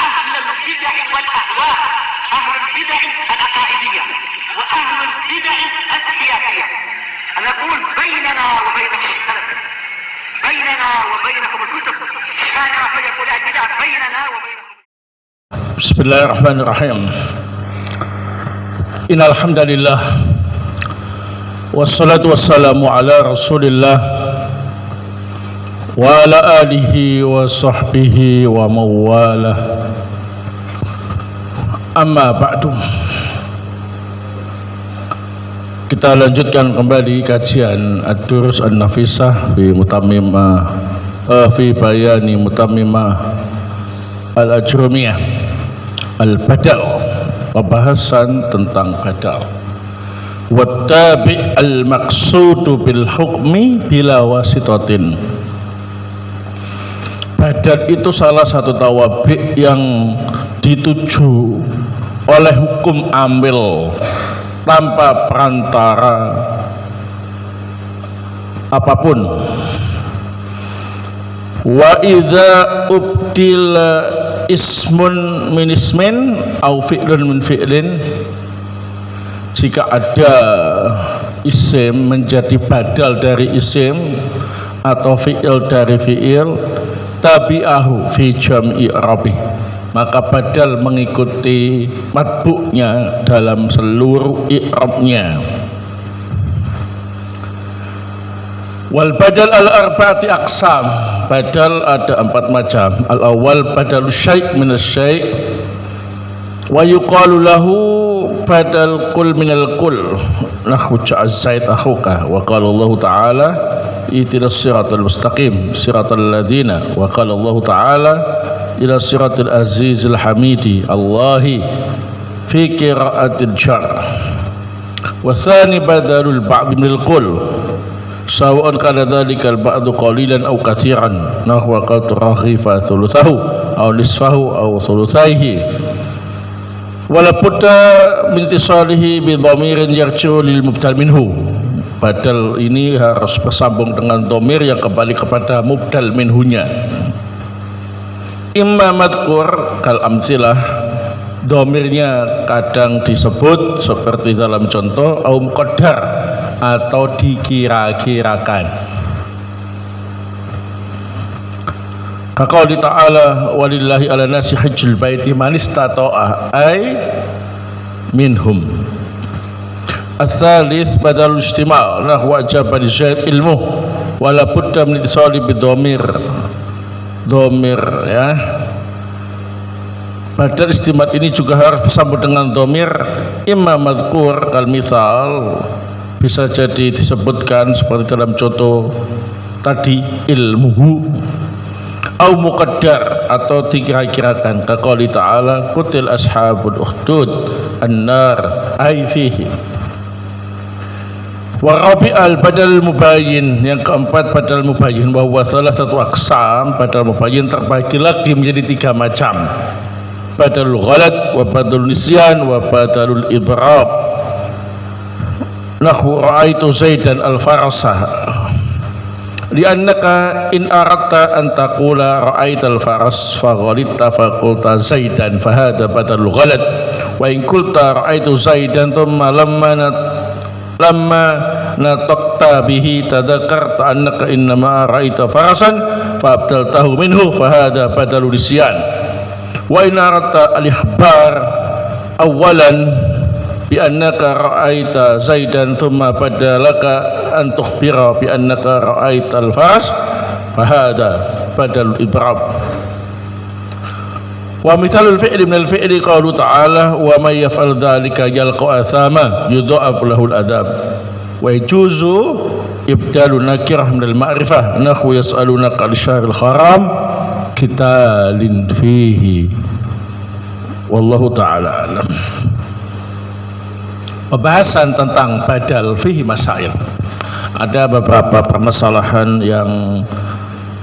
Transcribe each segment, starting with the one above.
أهل البدع والأهواء، أهل البدع العقائدية وأهل البدع السياسية. أنا أقول بيننا وبينكم السلف، بيننا وبينكم الكتب، كان فيقول البدع بيننا وبينكم. بسم الله الرحمن الرحيم. إن الحمد لله والصلاة والسلام على رسول الله wa ala alihi wa sahbihi wa mawalah. Amma ba'du. Kita lanjutkan kembali kajian Ad-Durus An-Nafisah fi bayani mutammimah Al-Ajrumiyah Al-Badal, pembahasan tentang badal. Wattabi' al-maqsudu bil hukmi bila wasitatin. Badal itu salah satu tawabi yang dituju oleh hukum amil tanpa perantara apapun. Wa idza ubdila ismun min ismin au fi'lun min fi'lin, jika ada isim menjadi badal dari isim atau fi'il dari fi'il, tabi'ahu fi jam'i i'rabi, maka badal mengikuti matbu'nya dalam seluruh i'rabnya. Wal badal al-arba'ati aqsam, badal ada 4 macam. Al-awwal badalu syai' min asy-syai', wa yuqalu lahu badal kul minal kul, nahu ja'az-zaid akhuka, wa qala Allah ta'ala ihdinas siratal mustaqim siratal ladzina, wa qala Allah ta'ala ila siratal azizil hamidi Allahi fi qira'atil jar. Wa tsani badalul ba'd minal kul sawa'an kana dzalikal ba'du qalilan aw katsiran, nahu qad raghifa thuluthahu aw nisfahu aw thuluthaihi, wala budda min tisalihi bi dhamirin yarji'u lil mubdal minhu. Badal ini harus bersambung dengan dhamir yang kembali kepada mubdal minhunya. Imma madhkur kal amtsilah, dhamirnya kadang disebut seperti dalam contoh, au muqaddar atau dikira-kirakan. Kaqouli ta'ala walillahi ala nasi hajjul baiti man istata'a ay minhum. Ats-tsalits badalul istima' nahwa jaban zaid ilmu, wala budda min ittisali bidhamir. Dhamir ya. Badal istimat ini juga harus bersambung dengan dhamir, imma madhkur kal mithal, bisa jadi disebutkan seperti dalam contoh tadi ilmuhu, au muqaddar atau dikira-kirakan. Kaqouli ta'ala qutil ashabul ukhdud an-nar ay fihi. Wa rabi'al badal mubayyin, yang keempat badal mubayyin, bahwa salah satu aqsam badal mubayyin terbagi lagi menjadi 3 macam. Badalul ghalat wa badalul nisyan wa badalul idrab. Nahwu ra'aitu zaidan al-farasah, li'annaka in aradta an taqula ra'aital faras fa ghalita fa qulta zaidan fa hadha badalul ghalat, wa in qulta ra'aitu zaidan thumma lamma nataqta bihi tadzakarta annaka innama ra'aita farasan fa abdaltahu minhu fa hadha badalul nisyan. Wa in aradta al-ihbar awalan bi annaka ra'aita zaidan thumma badalaka an tukhbira bi annaka ra'aita al-faras fa hadha badalul ibrab. Wa mithalul fi'li minal fi'li qaulu ta'ala wa may yaf'al dzalika yalqa athama yudha'af lahul adab. Wa yajuzu ibdalu nakirah minal ma'rifah, nahwu yas'alunaka al-syahril haram qitalin fihi, wallahu ta'ala alam. Pembahasan tentang badal fihi masail, ada beberapa permasalahan yang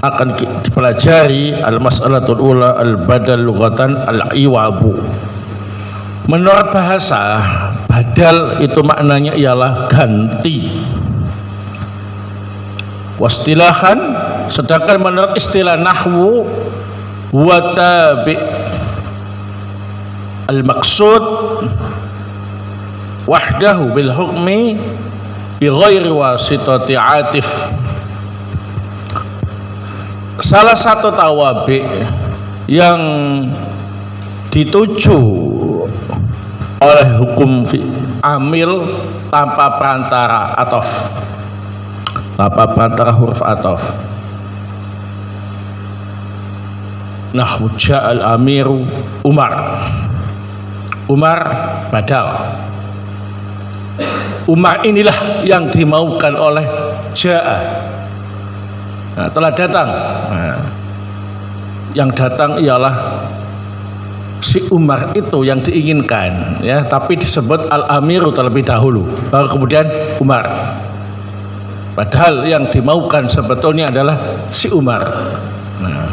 akan dipelajari. Al-mas'alatul ula al-badal lughatan al-iwabu. Menurut bahasa, badal itu maknanya ialah ganti. Wastilahan, sedangkan menurut istilah nahwu wa tabi', al-maqsud wahdahu bil hukmi bi ghairi wasitati atif. Salah satu tawabi yang dituju oleh hukum amil tanpa perantara atof, tanpa perantara huruf atof. Nahwu ja'al amiru Umar, Umar badal. Umar inilah yang dimaukan oleh ja'a. Nah, telah datang. Nah, yang datang ialah si Umar itu yang diinginkan, ya, tapi disebut al-amiru terlebih dahulu, baru kemudian Umar. Padahal yang dimaukan sebetulnya adalah si Umar. Nah,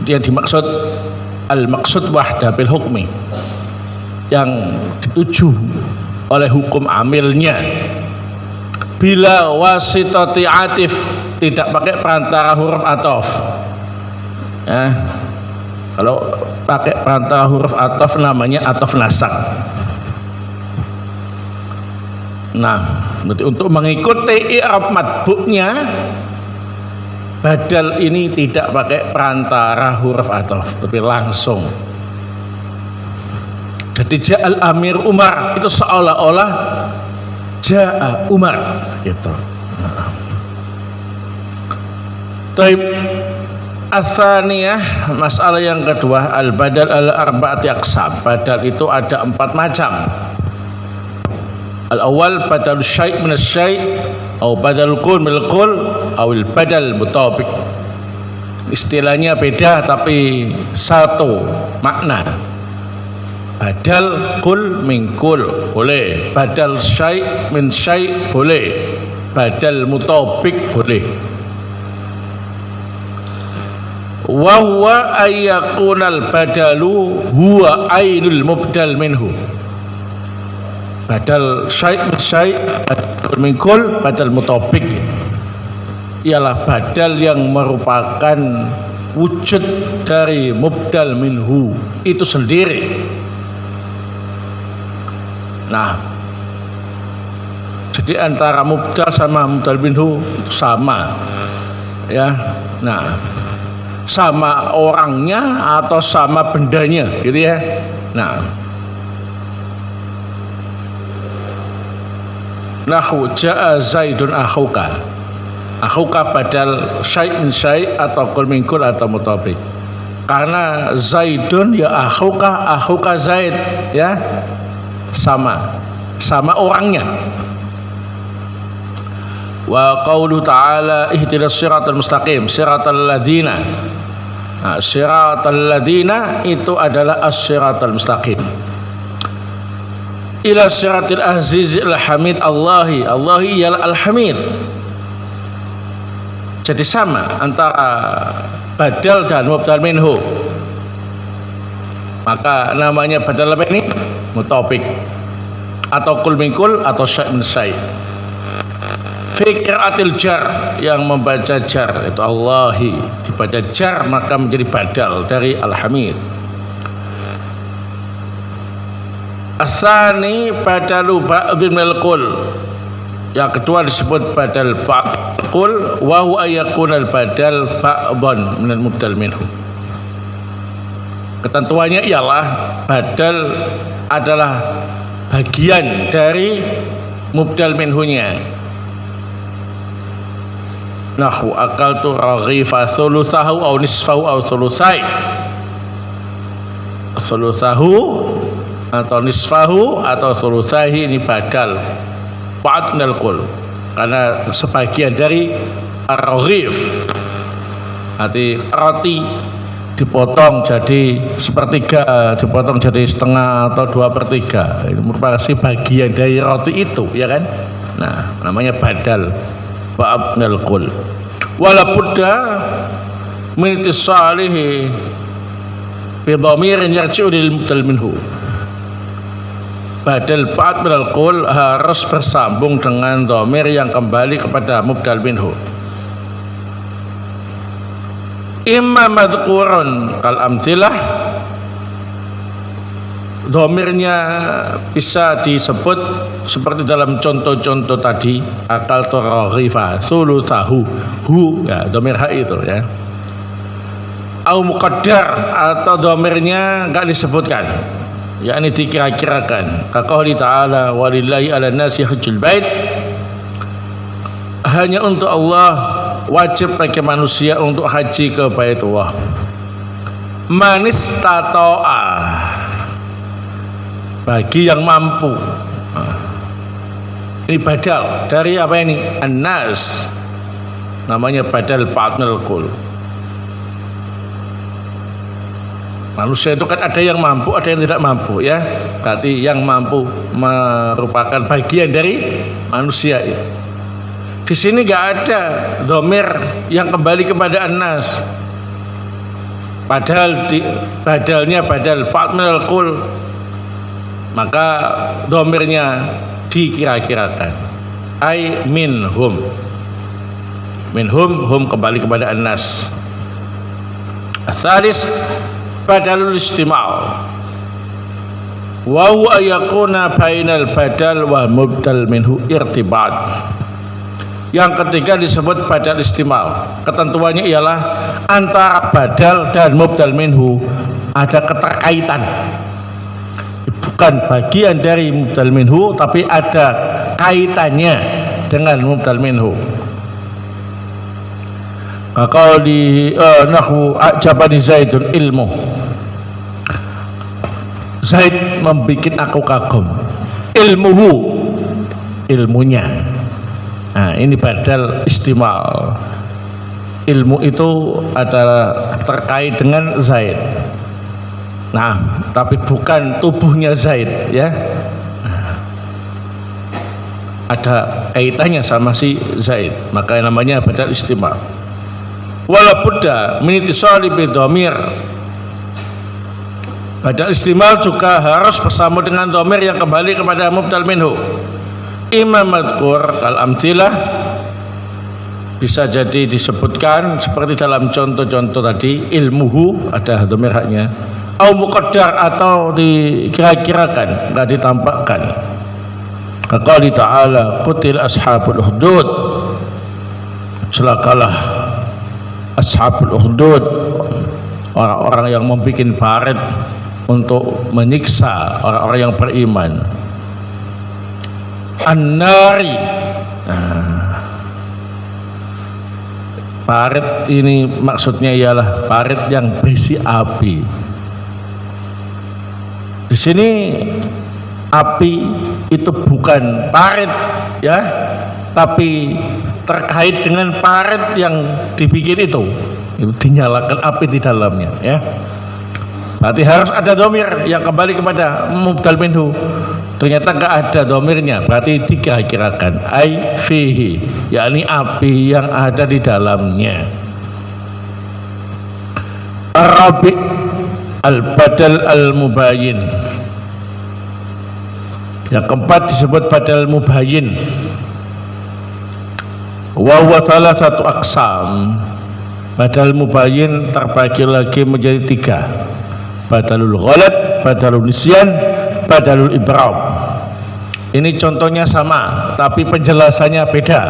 dia dimaksud al-maksud wahda bil hukmi, yang dituju oleh hukum amilnya bila wasitati atif, tidak pakai perantara huruf atof. Ya, kalau pakai perantara huruf atof namanya atof nasak. Nah, untuk mengikuti i'rab matbu'nya, badal ini tidak pakai perantara huruf atof, tapi langsung. Jadi ja'al amir Umar itu seolah-olah ja'a Umar gitu. Taib asaniyah, masalah yang kedua, al badal al arba'ati aqsam. Badal itu ada 4 macam. Al awal badal syai' min asy-syai' atau badal qul min qul atau al badal mutabiq. Istilahnya beda tapi satu makna. Badal qul min qul boleh, badal syai' min syai' boleh, badal mutabiq boleh. Wa huwa ayyakunal badalu huwa ainul mubdal minhu. Badal syai' min syai' min kul badal mutabiq ialah badal yang merupakan wujud dari mubdal minhu itu sendiri. Nah, jadi antara mubdal sama mubdal minhu itu sama, ya. Nah, sama orangnya atau sama bendanya gitu ya. Nah, nahwu ja'a zaidun akhuka, akhuka badal syai' min syai' atau qul min qul atau mutabiq. Karena zaidun ya akhuka, akhuka zaid, ya, sama orangnya. Wa qaulu ta'ala ihdinas siratal mustaqim, siratal ladzina. Nah, siratal ladzina itu adalah as-siratal mustaqim. Ila siratil azizil hamid Allahi, Allahi ialah al-hamid. Jadi sama antara badal dan mubdal minhu. Maka namanya badal apa ini? Mutabiq atau qul min qul atau syai' min syai'. Fikiratil jar, yang membaca jar itu Allahi, dibaca jar maka menjadi badal dari al-hamid. Asani badalu ba'dhin minal qul, yang kedua disebut badal ba'qul wa huwa ayakunal badal ba'dhan minal mubdal minhu. Ketentuannya ialah badal adalah bagian dari mubdal minhunya. Nahwu akaltu raghifa thuluthahu aw nisfahu aw thulutsai. Thuluthahu atau nisfahu atau thulutsahi ini badal ba'dnal qul, karena sebagian dari ar-raghif. Arti roti dipotong jadi sepertiga, dipotong jadi setengah atau 2/3, itu merupakan bagian dari roti itu, ya kan? Nah, namanya badal ba'dnal qul. Wala budda min ittisalihi bi dhamirin yarji'u lil mubdal minhu. Badal ba'dnal qul harus bersambung dengan dhamir yang kembali kepada mubdal minhu. Imma madhkurun kal amthilah, Domirnya bisa disebut seperti dalam contoh-contoh tadi, akal tororifa sulutahu, hu ya, domir ha itu ya. Au muqaddar, atau domirnya enggak disebutkan, yakni dikira-kirakan. Kaqouli ta'ala walillahi 'alan nasi hajjul bait, hanya untuk Allah wajib bagi manusia untuk haji ke Baitullah. Manis tatoa, bagi yang mampu. Ini badal dari apa ini? An-nas, namanya badal partner kul. Manusia itu kan ada yang mampu, ada yang tidak mampu ya. Berarti yang mampu merupakan bagian dari manusia itu. Di sini nggak ada domir yang kembali kepada an-nas. Padahal badalnya badal partner kul, maka domirnya dikira-kirakan. Ai minhum, hum kembali kepada an-nas. Atsalis badalul istimal, wa huwa yakuna bainal badal wa mubdal minhu irtibat. Yang ketiga disebut badal istimal. Ketentuannya ialah antara badal dan mubdal minhu ada keterkaitan. Bukan bagian dari mubdal minhu, tapi ada kaitannya dengan mubdal minhu. Maka di nahwu ajabani Zaidun ilmu, Zaid membuat aku kagum. Ilmuhu, ilmunya. Nah, ini badal istimal. Ilmu itu adalah terkait dengan Zaid. Nah, tapi bukan tubuhnya Zaid ya. Ada kaitannya sama si Zaid, maka namanya badal istimal. Wala budda min ittisali bi dhamir. Badal istimal juga harus bersama dengan dhamir yang kembali kepada mubdal minhu. Imam madkur kal amtilah, bisa jadi disebutkan seperti dalam contoh-contoh tadi, ilmuhu ada dhamir haknya, au muqaddar atau dikira-kirakan, enggak ditampakkan. Kaqali ta'ala qutil ashabul ukhdud, celakalah ashabul ukhdud, orang-orang yang membuat baret untuk menyiksa orang-orang yang beriman. An-nari, parit ini maksudnya ialah parit yang berisi api. Di sini api itu bukan parit ya, tapi terkait dengan parit yang dibikin itu dinyalakan api di dalamnya ya. Berarti harus ada domir yang kembali kepada mubdal minhu. Ternyata enggak ada domirnya, berarti dikira-kirakan ai fihi, yakni api yang ada di dalamnya. Arabi al-badal al-mubayyin, yang keempat disebut badal mubayyin. Wa huwa thalathatu aqsam. Badal mubayyin terbagi lagi menjadi tiga: badalul ghalat, badalul nisyan, badalul ibram. Ini contohnya sama tapi penjelasannya beda.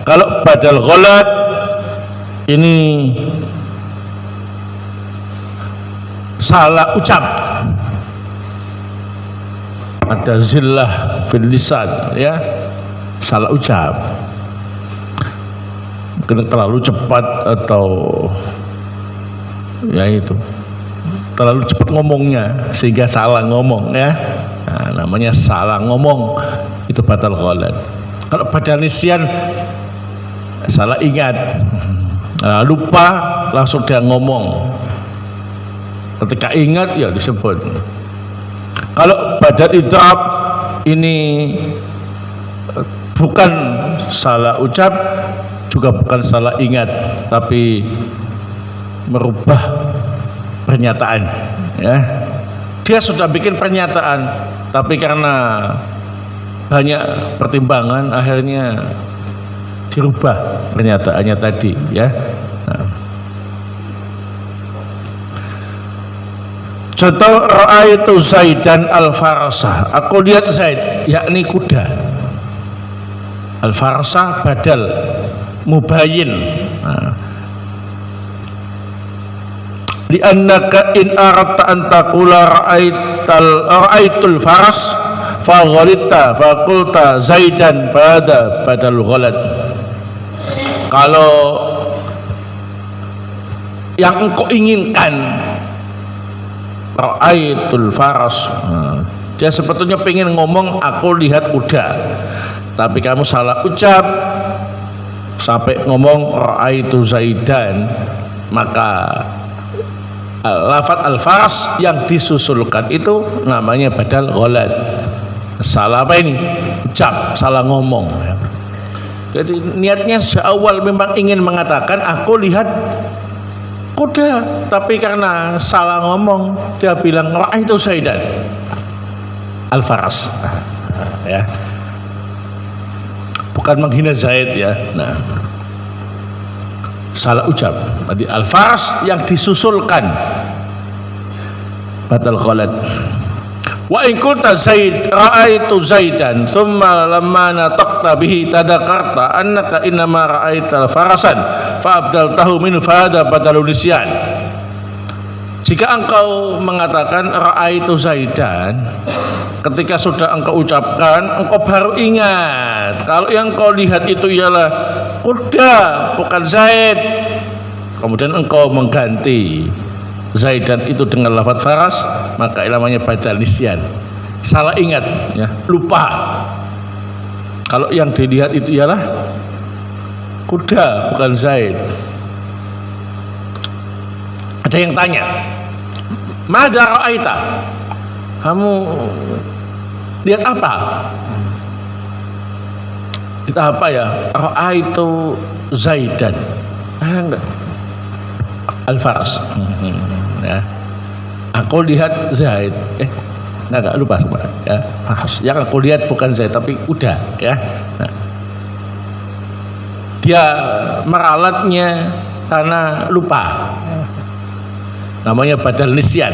Kalau badal ghalat ini salah ucap, ada zillah fil lisan ya, salah ucap, mungkin terlalu cepat atau ya itu, terlalu cepat ngomongnya sehingga salah ngomong ya. Nah, namanya salah ngomong, itu badal ghalat. Kalau badal nisyan salah ingat, lupa langsung dia ngomong, ketika ingat ya disebut. Kalau badal idrab ini bukan salah ucap juga bukan salah ingat, tapi merubah pernyataan ya. Dia sudah bikin pernyataan, tapi karena banyak pertimbangan akhirnya dirubah pernyataannya tadi ya. Nah. Contoh ra'aitu Zaidan al-farasa, aku lihat Zaid, yakni kuda. Al-farasa badal mubayyin. Li'annaka in aradta an taqula ra'aitul faras fa ghalita fa qulta Zaidan fa hada badal ghalat. Kalau yang engkau inginkan ra'aitul faras, dia sebetulnya pengen ngomong aku lihat kuda, tapi kamu salah ucap sampai ngomong ra'aitu Zaidan, maka lafaz al-faras yang disusulkan itu namanya badal ghalat. Salah apa ini? Ucap, salah ngomong. Jadi niatnya seawal memang ingin mengatakan aku lihat kuda, tapi karena salah ngomong dia bilang ra'aitu Zaidan al-faras, ya, bukan menghina Zaid, ya. Nah, salah ucap. Tadi al-faras yang disusulkan badal ghalat. Wa in qulta Zaid ra'aitu Zaidan thumma lamma nataqta bihi tadzakarta annaka innama ra'aita farasan fa abdaltahu min fada badalun nisyan. Jika engkau mengatakan ra'aitu Zaidan, ketika sudah engkau ucapkan, engkau baru ingat kalau yang engkau lihat itu ialah kuda, bukan Zaid. Kemudian engkau mengganti Zaidan itu dengan lafaz faras, maka namanya badal nisyan. Salah ingat, ya, lupa. Kalau yang dilihat itu ialah kuda, bukan Zaid. Ada yang tanya, "Madza ra'aita?" Kamu lihat apa? Kita apa ya? Ra'aitu Zaidan. Enggak. Al-faras. Ya. Aku lihat Zaid. Enggak lupa semua. Ya. Yang aku lihat bukan Zaid tapi kuda, ya. Nah. Dia meralatnya karena lupa. Namanya badal nisyan.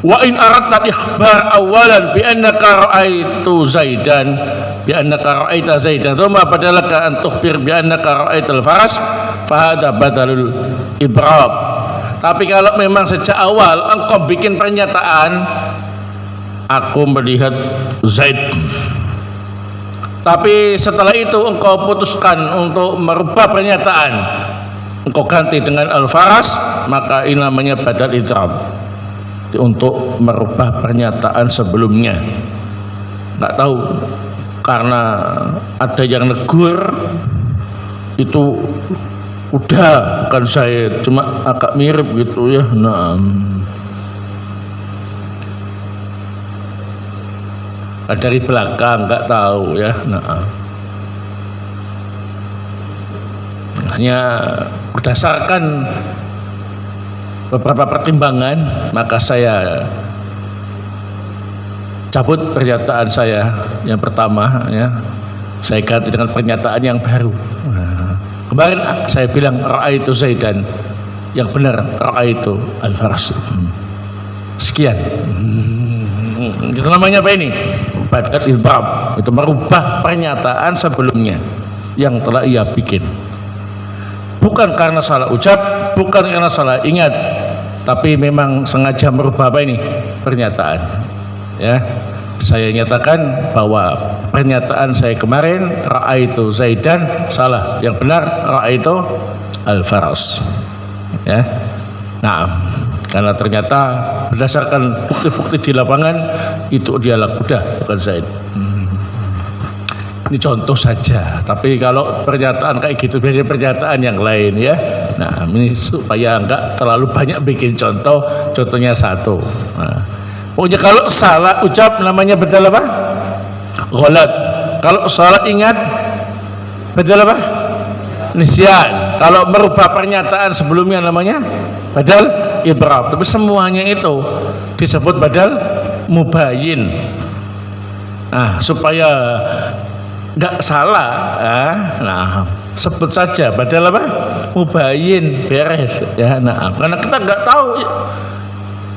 Wa in aradta ikhbar awalan bi annaka ra'aitu Zaidan bi annaka ra'aita Zaidan thumma badalaka an tukhbir bi annaka ra'aital faras fa hada badalul ibrab. Tapi kalau memang sejak awal engkau bikin pernyataan aku melihat Zaid, tapi setelah itu engkau putuskan untuk merubah pernyataan, engkau ganti dengan al-faras, maka ini namanya badal idrab, untuk merubah pernyataan sebelumnya. Nggak tahu karena ada yang negur itu udah bukan saya, cuma agak mirip gitu, ya. Nah, dari belakang nggak tahu, ya. Nah, hanya berdasarkan beberapa pertimbangan maka saya cabut pernyataan saya yang pertama, ya. Saya ganti dengan pernyataan yang baru. Kemarin saya bilang ra'aitu Zaidan, yang benar ra'aitu al-faras. Sekian. Itu namanya apa ini? Badal idrab. Itu merubah pernyataan sebelumnya yang telah ia bikin. Bukan karena salah ucap, bukan karena salah ingat, tapi memang sengaja merubah apa ini? Pernyataan. Ya. Saya nyatakan bahwa pernyataan saya kemarin ra'aitu Zaidan salah, yang benar ra'aitu al-faras, ya. Nah, karena ternyata berdasarkan bukti-bukti di lapangan itu dialah kuda, bukan Zaid. Ini contoh saja, tapi kalau pernyataan kayak gitu biasanya pernyataan yang lain, ya. Nah, ini supaya enggak terlalu banyak bikin contoh, contohnya satu. Nah, pokoknya kalau salah ucap namanya badal apa? Ghalat. Kalau salah ingat badal apa? Nisyan. Kalau merubah pernyataan sebelumnya namanya badal ibrab. Tapi semuanya itu disebut badal mubayyin. Nah, supaya enggak salah, nah, sebut saja badal apa? Mubayyin, beres, ya. Nah, karena kita enggak tahu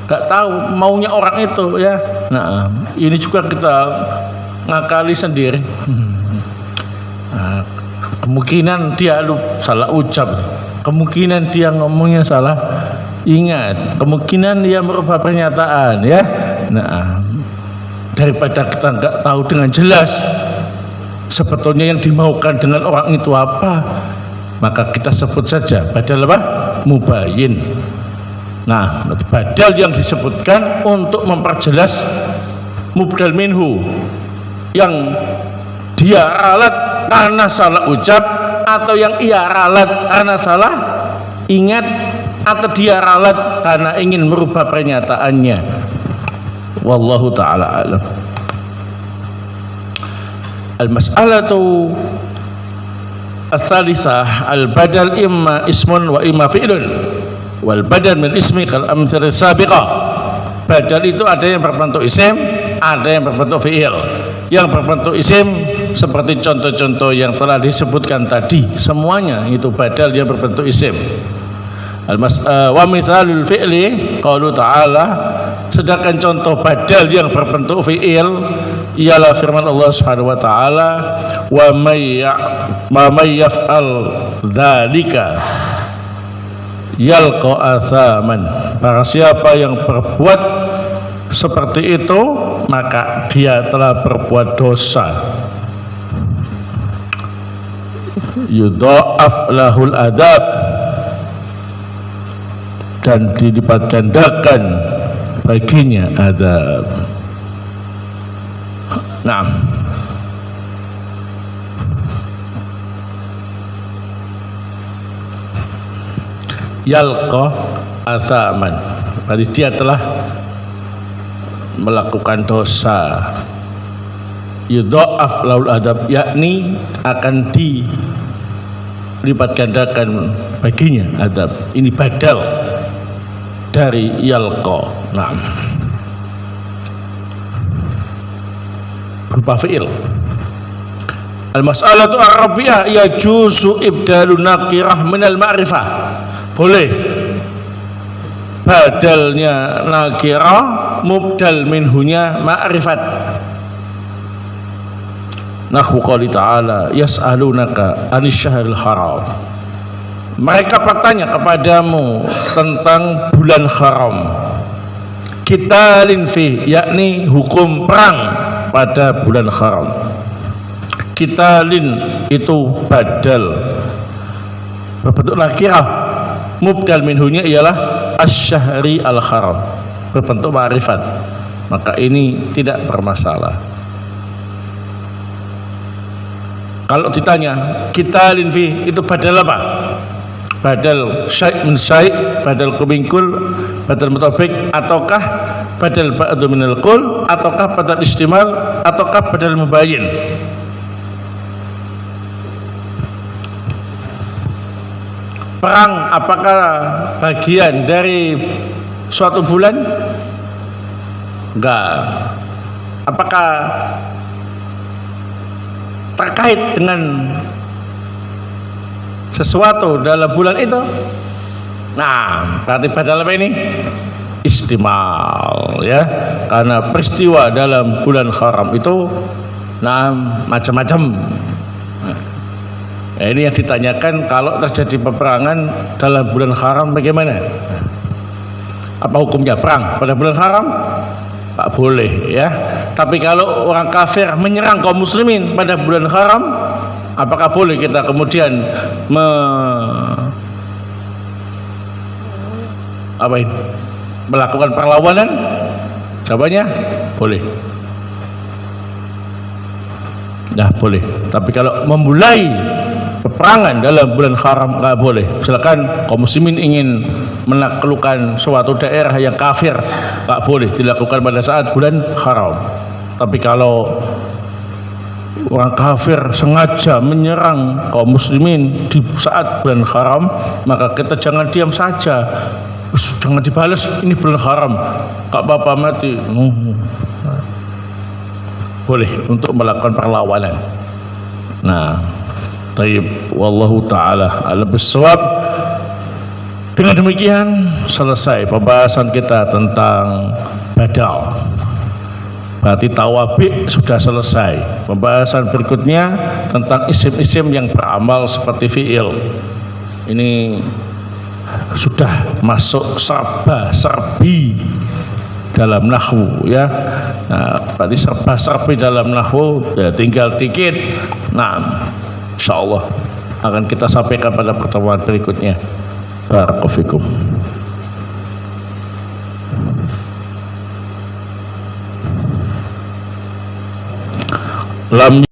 nggak tahu maunya orang itu ya. Nah, ini juga kita ngakali sendiri. Nah, kemungkinan dia salah ucap, kemungkinan dia ngomongnya salah ingat, kemungkinan dia merubah pernyataan ya. Nah, daripada kita nggak tahu dengan jelas sebetulnya yang dimaukan dengan orang itu apa, maka kita sebut saja badal apa? Mubayyin. Nah, badal yang disebutkan untuk memperjelas mubdal minhu yang dia ralat karena salah ucap, atau yang ia ralat karena salah ingat, atau dia ralat karena ingin merubah pernyataannya. Wallahu ta'ala alam. Al-mas'alatu al-thalithah al-badal imma ismun wa imma fi'lun wal badal min ismi kal amthal sabiqah. Badal itu ada yang berbentuk isim, ada yang berbentuk fi'il. Yang berbentuk isim seperti contoh-contoh yang telah disebutkan tadi, semuanya itu badal yang berbentuk isim. Wa mithalul fi'li qaulu ta'ala, sedangkan contoh badal yang berbentuk fi'il ialah firman Allah Subhanahu wa taala, wa may yaf'al dzalika yalqa athaman. Barang siapa yang berbuat seperti itu, maka dia telah berbuat dosa. Yudha'af lahul adab, dan dilipat gandakan baginya adab. Nah, yalqa athaman, berarti dia telah melakukan dosa. Yudha'af lahul adab, yakni akan dilipat gandakan baginya adab. Ini badal dari yalqa. Nah, berupa fi'il. Al-mas'alatu ar-rabi'ah yajuzu ibdalun nakirah minal ma'rifah. Boleh badalnya nakirah, mubdal minhunya ma'rifat. Nahwu qouli ta'ala yas'alunaka anis syahril haram. Mereka bertanya kepadamu tentang bulan haram. Qitalin fi, yakni hukum perang pada bulan haram. Qitalin itu badal berbentuk nakirah, mubdal minhunya ialah asy-syahri al-haram, berbentuk ma'rifat. Maka ini tidak bermasalah. Kalau ditanya qitalin fi itu badal apa? Badal syai' min syai', badal kumingkul, badal mutabik, ataukah badal ba'du minal qul, ataukah badal istimal, ataukah badal mubayyin? Perang apakah bagian dari suatu bulan? Enggak. Apakah terkait dengan sesuatu dalam bulan itu? Nah, berarti badal apa ini? Istimal, ya. Karena peristiwa dalam bulan haram itu macam-macam. Nah, ini yang ditanyakan, kalau terjadi peperangan dalam bulan haram bagaimana? Apa hukumnya perang pada bulan haram? Tak boleh, ya. Tapi kalau orang kafir menyerang kaum muslimin pada bulan haram, apakah boleh kita kemudian melakukan perlawanan? Jawabannya boleh. Nah, boleh. Tapi kalau memulai peperangan dalam bulan haram nggak boleh. Misalkan kaum muslimin ingin menaklukkan suatu daerah yang kafir, nggak boleh dilakukan pada saat bulan haram. Tapi kalau orang kafir sengaja menyerang kaum muslimin di saat bulan haram, maka kita jangan diam saja, jangan dibalas, ini bulan haram, gak apa-apa mati. Boleh untuk melakukan perlawanan. Nah, taib, wallahu ta'ala alam bissawab. Dengan demikian selesai pembahasan kita tentang badal. Berarti tawabi sudah selesai. Pembahasan berikutnya tentang isim-isim yang beramal seperti fi'il. Ini sudah masuk serba-serbi dalam nahwu ya. Nah, berarti serba-serbi dalam nahwu ya, tinggal dikit. Nah, insyaallah akan kita sampaikan pada pertemuan berikutnya. Barakallahu fikum. Lam